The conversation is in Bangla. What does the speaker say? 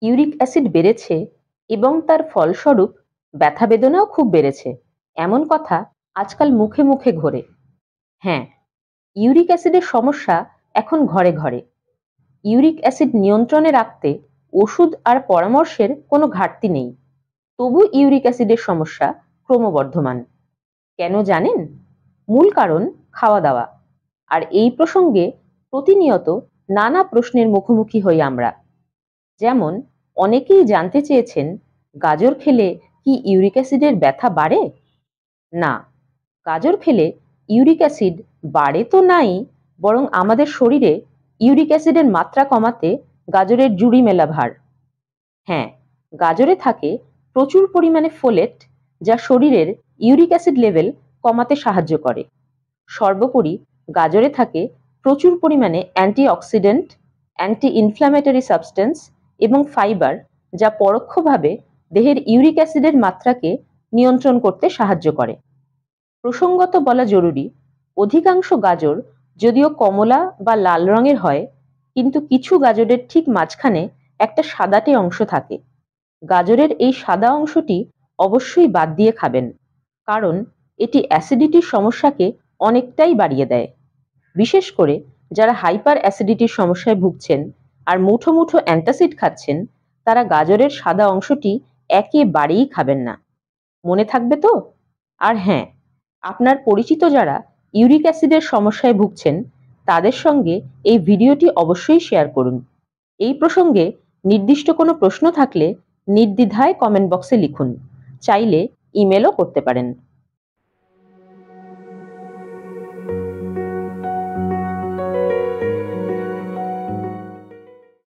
ইউরিক অ্যাসিড বেড়েছে এবং তার ফলস্বরূপ ব্যথা বেদনাও খুব বেড়েছে, এমন কথা আজকাল মুখে মুখে ঘোরে। হ্যাঁ, ইউরিক অ্যাসিডের সমস্যা এখন ঘরে ঘরে। ইউরিক অ্যাসিড নিয়ন্ত্রণে রাখতে ওষুধ আর পরামর্শের কোনো ঘাটতি নেই। তবু ইউরিক অ্যাসিডের সমস্যা ক্রমবর্ধমান। কেন জানেন? মূল কারণ খাওয়া দাওয়া। আর এই প্রসঙ্গে প্রতিনিয়ত নানা প্রশ্নের মুখোমুখি হই আমরা। যেমন, অনেকেই জানতে চেয়েছেন, গাজর খেলে কি ইউরিক অ্যাসিডের ব্যথা বাড়ে? না, গাজর খেলে ইউরিক অ্যাসিড বাড়ে তো নাই, বরং আমাদের শরীরে ইউরিক অ্যাসিডের মাত্রা কমাতে গাজরের জুড়ি মেলা ভার। হ্যাঁ, গাজরে থাকে প্রচুর পরিমাণে ফোলেট, যা শরীরের ইউরিক অ্যাসিড লেভেল কমাতে সাহায্য করে। সর্বোপরি গাজরে থাকে প্রচুর পরিমাণে অ্যান্টিঅক্সিডেন্ট, অ্যান্টি ইনফ্ল্যামেটরি সাবস্টেন্স এবং ফাইবার, যা পরোক্ষভাবে দেহের ইউরিক অ্যাসিডের মাত্রাকে নিয়ন্ত্রণ করতে সাহায্য করে। প্রসঙ্গত বলা জরুরি, অধিকাংশ গাজর যদিও কমলা বা লাল রঙের হয়, কিন্তু কিছু গাজরের ঠিক মাঝখানে একটা সাদাটে অংশ থাকে। গাজরের এই সাদা অংশটি অবশ্যই বাদ দিয়ে খাবেন, কারণ এটি অ্যাসিডিটির সমস্যাকে অনেকটাই বাড়িয়ে দেয়। বিশেষ করে যারা হাইপার অ্যাসিডিটির সমস্যায় ভুগছেন আর মুঠো মুঠো অ্যান্টাসিড খাচ্ছেন, তারা গাজরের সাদা অংশটি একেবারেই খাবেন না। মনে থাকবে তো? আর হ্যাঁ, আপনার পরিচিত যারা ইউরিক অ্যাসিডের সমস্যায় ভুগছেন, তাদের সঙ্গে এই ভিডিওটি অবশ্যই শেয়ার করুন। এই প্রসঙ্গে নির্দিষ্ট কোনো প্রশ্ন থাকলে নির্দ্বিধায় কমেন্ট বক্সে লিখুন। চাইলে ইমেলও করতে পারেন।